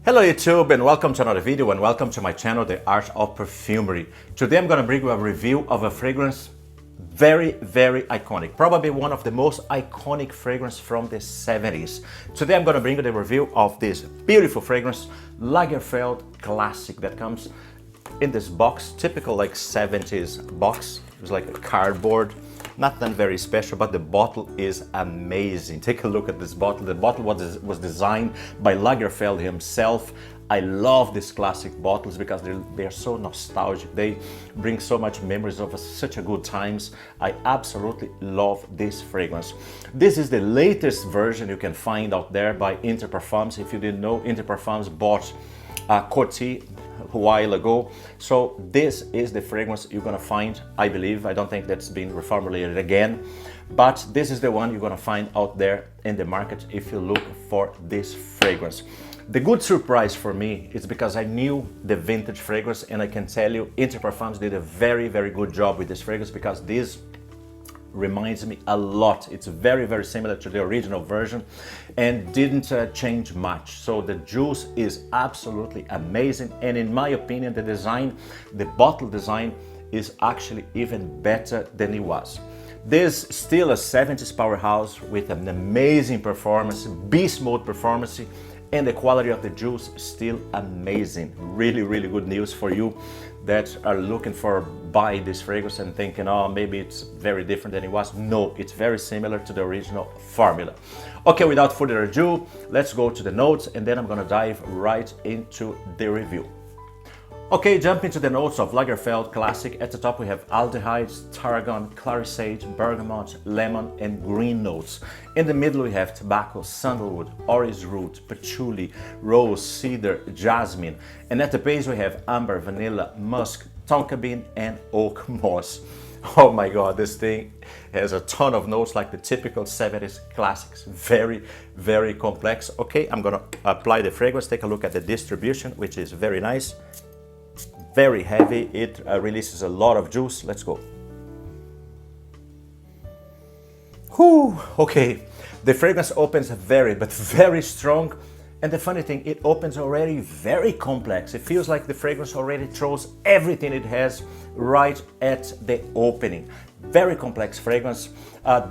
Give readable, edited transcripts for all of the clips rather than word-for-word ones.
Hello YouTube and welcome to another video and welcome to my channel, The Art of Perfumery. Today I'm going to bring you a review of a fragrance very iconic, probably one of the most iconic fragrance from the 70s. Today I'm going to bring you the review of this beautiful fragrance, Lagerfeld Classic, that comes in this box, typical like 70s box. It's like a cardboard. Nothing very special, but the bottle is amazing. Take a look at this bottle. The bottle was designed by Lagerfeld himself. I love these classic bottles because they're so nostalgic. They bring so much memories of such a good times. I absolutely love this fragrance. This is the latest version you can find out there by Interparfums. If you didn't know, Interparfums bought Coty a while ago. So this is the fragrance you're gonna find, I believe. I don't think that's been reformulated again, but this is the one you're gonna find out there in the market if you look for this fragrance. The good surprise for me is because I knew the vintage fragrance, and I can tell you Interparfums did a very good job with this fragrance because this reminds me a lot. It's very similar to the original version and didn't change much. So the juice is absolutely amazing, and in my opinion the design, the bottle design, is actually even better than it was. This still a 70s powerhouse with an amazing performance, beast mode performance, and the quality of the juice still amazing. Really good news for you that are looking for buy this fragrance and thinking, oh, maybe it's very different than it was. No, it's very similar to the original formula. Okay, without further ado, let's go to the notes and then I'm gonna dive right into the review. Okay, jumping to the notes of Lagerfeld Classic. At the top we have aldehydes, tarragon, clary sage, bergamot, lemon and green notes. In the middle we have tobacco, sandalwood, orris root, patchouli, rose, cedar, jasmine. And at the base we have amber, vanilla, musk, tonka bean and oak moss. Oh my god, this thing has a ton of notes like the typical 70s classics. Very complex. Okay, I'm gonna apply the fragrance. Take a look at the distribution, which is very nice. Very heavy, it releases a lot of juice. Let's go. Whew, okay. The fragrance opens very strong. And the funny thing, it opens already very complex. It feels like the fragrance already throws everything it has right at the opening. Very complex fragrance.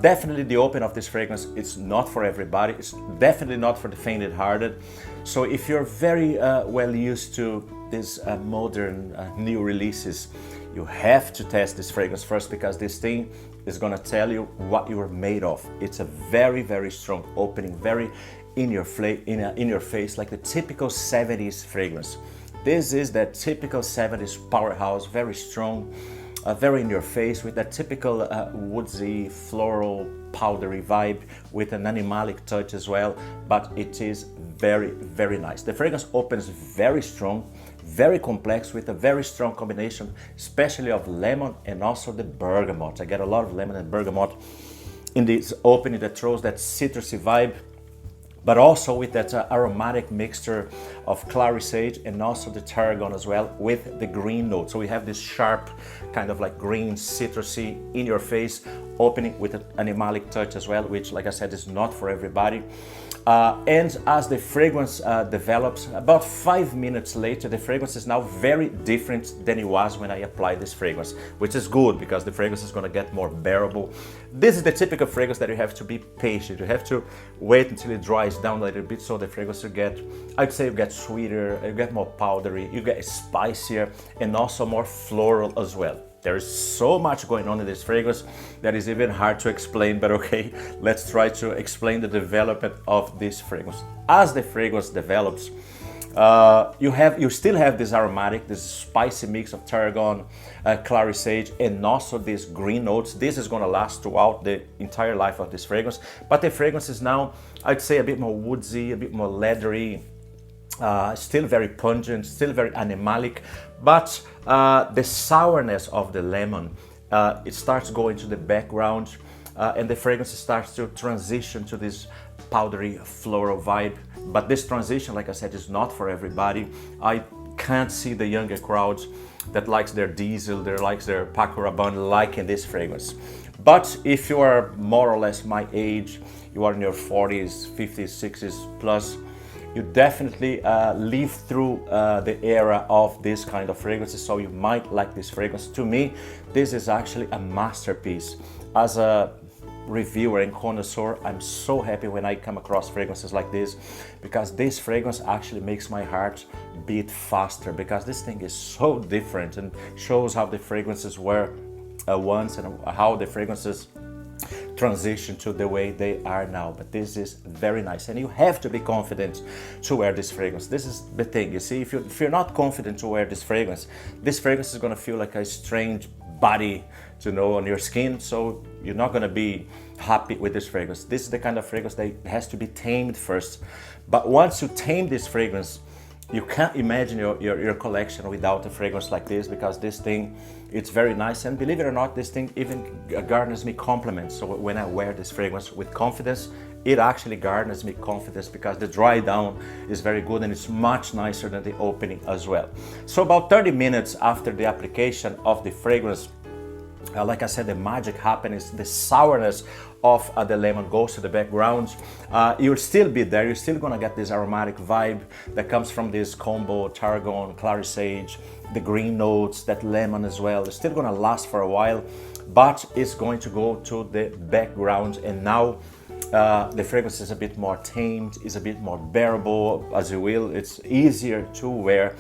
Definitely the open of this fragrance, it's not for everybody. It's definitely not for the faint-hearted. So if you're very well used to these modern new releases, you have to test this fragrance first because this thing is gonna tell you what you are made of. It's a very strong opening, very in your face, like the typical 70s fragrance. This is that typical 70s powerhouse, very strong, very in your face with that typical woodsy, floral, powdery vibe with an animalic touch as well, but it is very nice. The fragrance opens very strong, very complex with a very strong combination, especially of lemon and also the bergamot. I get a lot of lemon and bergamot in this opening that throws that citrusy vibe, but also with that aromatic mixture of clary sage and also the tarragon as well with the green note. So we have this sharp kind of like green citrusy in your face opening with an animalic touch as well, which like I said is not for everybody. And as the fragrance develops, about 5 minutes later, the fragrance is now very different than it was when I applied this fragrance, which is good because the fragrance is going to get more bearable. This is the typical fragrance that you have to be patient. You have to wait until it dries down a little bit so the fragrance will get, I'd say you get sweeter, you get more powdery, you get spicier and also more floral as well. There is so much going on in this fragrance that is even hard to explain, but okay, let's try to explain the development of this fragrance. As the fragrance develops, you still have this aromatic, this spicy mix of tarragon, clary sage, and also these green notes. This is going to last throughout the entire life of this fragrance, but the fragrance is now, I'd say, a bit more woodsy, a bit more leathery, still very pungent, still very animalic, but the sourness of the lemon, it starts going to the background, and the fragrance starts to transition to this powdery floral vibe. But this transition, like I said, is not for everybody. I can't see the younger crowds that likes their diesel, that likes their Paco Rabanne liking this fragrance. But if you are more or less my age, you are in your 40s, 50s, 60s plus, You definitely live through the era of this kind of fragrances, so you might like this fragrance. To me, this is actually a masterpiece. As a reviewer and connoisseur, I'm so happy when I come across fragrances like this, because this fragrance actually makes my heart beat faster, because this thing is so different and shows how the fragrances were once and how the fragrances transition to the way they are now. But this is very nice, and you have to be confident to wear this fragrance. This is the thing, you see, if you're not confident to wear this fragrance is going to feel like a strange body on your skin, so you're not going to be happy with this fragrance. This is the kind of fragrance that has to be tamed first, but once you tame this fragrance, you can't imagine your collection without a fragrance like this, because this thing, it's very nice. And believe it or not, this thing even garners me compliments. So when I wear this fragrance with confidence, it actually garners me confidence, because the dry down is very good and it's much nicer than the opening as well. So about 30 minutes after the application of the fragrance, like I said, the magic happens. The sourness of the lemon goes to the background. You'll still be there. You're still gonna get this aromatic vibe that comes from this combo, tarragon, clary sage, the green notes, that lemon as well. It's still gonna last for a while, but it's going to go to the background. And now the fragrance is a bit more tamed, is a bit more bearable, as you will. It's easier to wear.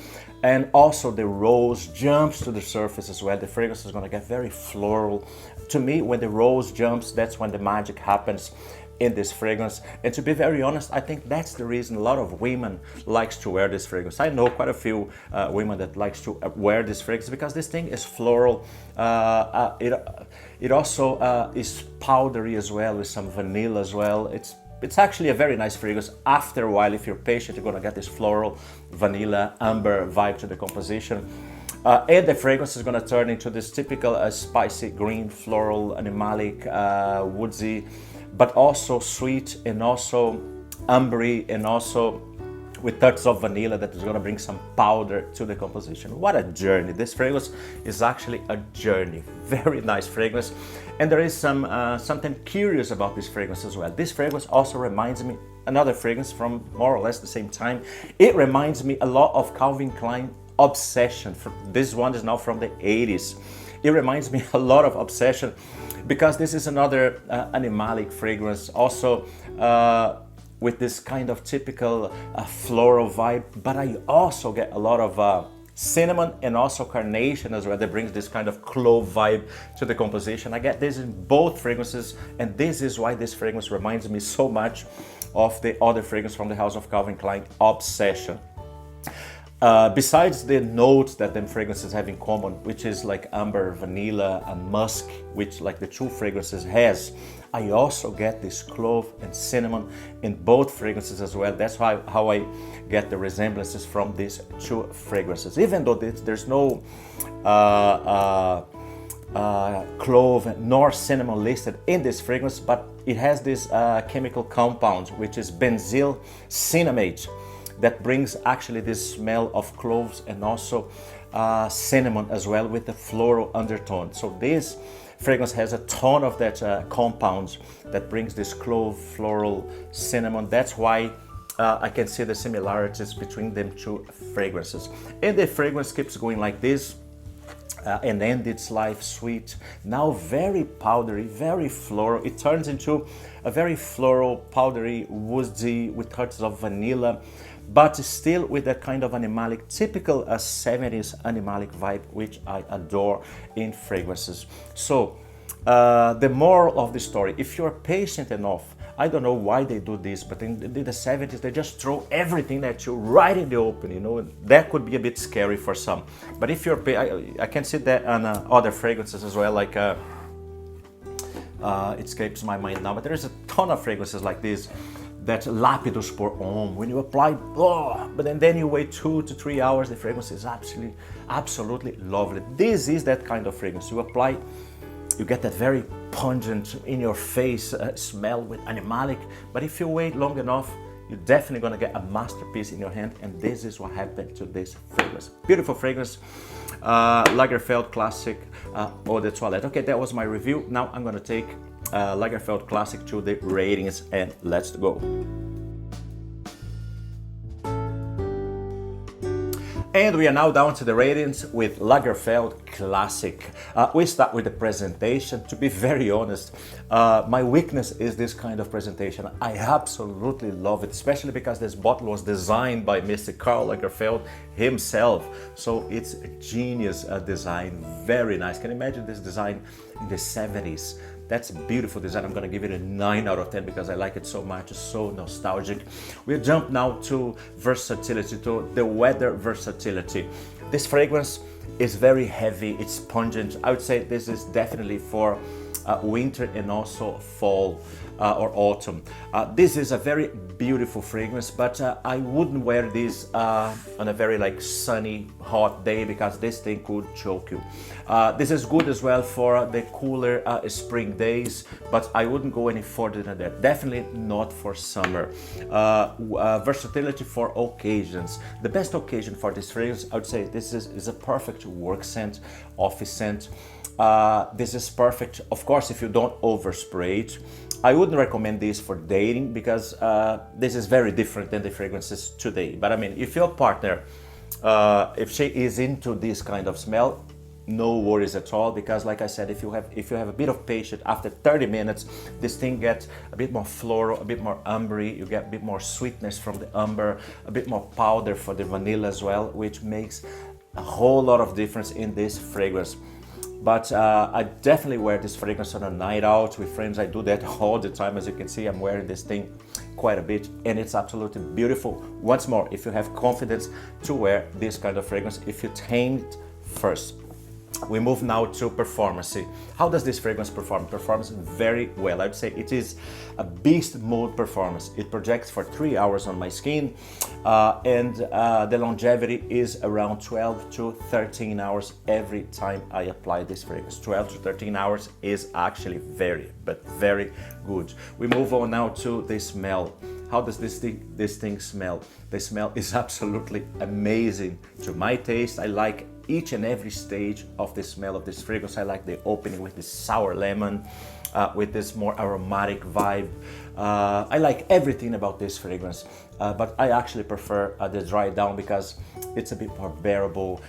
And also the rose jumps to the surface as well. The fragrance is going to get very floral. To me, when the rose jumps, that's when the magic happens in this fragrance. And to be very honest, I think that's the reason a lot of women likes to wear this fragrance. I know quite a few women that likes to wear this fragrance, because this thing is floral. It also is powdery as well, with some vanilla as well. It's actually a very nice fragrance. After a while, if you're patient, you're gonna get this floral, vanilla, amber vibe to the composition. And the fragrance is gonna turn into this typical spicy green, floral, animalic, woodsy, but also sweet, and also ambery, and also with touches of vanilla that is gonna bring some powder to the composition. What a journey. This fragrance is actually a journey. Very nice fragrance. And there is something curious about this fragrance as well. This fragrance also reminds me another fragrance from more or less the same time. It reminds me a lot of Calvin Klein Obsession. This one is now from the 80s. It reminds me a lot of Obsession, because this is another animalic fragrance, also with this kind of typical floral vibe, but I also get a lot of cinnamon and also carnation as well, that brings this kind of clove vibe to the composition. I get this in both fragrances, and this is why this fragrance reminds me so much of the other fragrance from the house of Calvin Klein, Obsession. Besides the notes that them fragrances have in common, which is like amber, vanilla, and musk, which like the two fragrances has, I also get this clove and cinnamon in both fragrances as well. That's how I get the resemblances from these two fragrances. Even though there's no clove nor cinnamon listed in this fragrance, but it has this chemical compound, which is benzyl cinnamate, that brings actually this smell of cloves and also cinnamon as well, with the floral undertone. So this fragrance has a ton of that compounds that brings this clove, floral, cinnamon. That's why I can see the similarities between them two fragrances. And the fragrance keeps going like this, and end its life sweet, now very powdery, very floral. It turns into a very floral, powdery, woodsy, with touches of vanilla, but still with that kind of animalic, typical 70s animalic vibe, which I adore in fragrances. So the moral of the story, if you're patient enough, I don't know why they do this, but in the 70s, they just throw everything at you right in the open, you know. That could be a bit scary for some. But if you're, I can see that on other fragrances as well, like, it escapes my mind now, but there is a ton of fragrances like this, that lapidus pour homme, when you apply, but then you wait 2 to 3 hours, the fragrance is absolutely lovely. This is that kind of fragrance. You apply, you get that very pungent, in your face smell with animalic, but if you wait long enough, you're definitely gonna get a masterpiece in your hand, and this is what happened to this fragrance. Beautiful fragrance, Lagerfeld Classic Eau de Toilette. Okay, that was my review. Now I'm gonna take Lagerfeld Classic to the ratings, and let's go. And we are now down to the ratings with Lagerfeld Classic. We start with the presentation. To be very honest, my weakness is this kind of presentation. I absolutely love it, especially because this bottle was designed by Mr. Karl Lagerfeld himself. So it's a genius design, very nice. Can you imagine this design in the 70s? That's a beautiful design. I'm gonna give it a 9 out of 10 because I like it so much. It's so nostalgic. We'll jump now to versatility, to the weather versatility. This fragrance is very heavy, it's pungent. I would say this is definitely for winter and also fall or autumn. This is a very beautiful fragrance, but I wouldn't wear this on a very sunny, hot day because this thing could choke you. This is good as well for the cooler spring days, but I wouldn't go any further than that. Definitely not for summer. Versatility for occasions. The best occasion for this fragrance, I would say this is a perfect work scent, office scent. This is perfect, of course, if you don't overspray it. I wouldn't recommend this for dating because this is very different than the fragrances today. But I mean, if your partner, if she is into this kind of smell, no worries at all, because like I said, if you have a bit of patience, after 30 minutes, this thing gets a bit more floral, a bit more ambery, you get a bit more sweetness from the amber, a bit more powder for the vanilla as well, which makes a whole lot of difference in this fragrance. But I definitely wear this fragrance on a night out with friends. I do that all the time. As you can see, I'm wearing this thing quite a bit and it's absolutely beautiful. Once more, if you have confidence to wear this kind of fragrance, if you tame it first. We move now to performance. How does this fragrance perform? Performs very well. I'd say it is a beast mode performance. It projects for 3 hours on my skin and the longevity is around 12 to 13 hours every time I apply this fragrance. 12 to 13 hours is actually very good. We move on now to the smell. How does this thing smell? The smell is absolutely amazing to my taste. I like each and every stage of the smell of this fragrance. I like the opening with this sour lemon, with this more aromatic vibe. I like everything about this fragrance, but I actually prefer the dry down because it's a bit more bearable,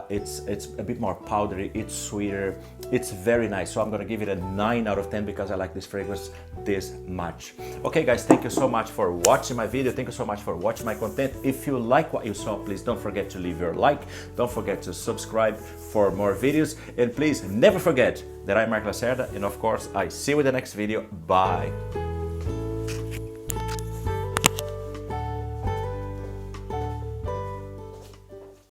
it's a bit more powdery, it's sweeter, it's very nice. So I'm gonna give it a 9 out of 10 because I like this fragrance this much. Okay guys, thank you so much for watching my video. Thank you so much for watching my content. If you like what you saw, please don't forget to leave your like. Don't forget to subscribe for more videos. And please never forget that I'm Mark Lacerda, and of course, I see you in the next video. Bye.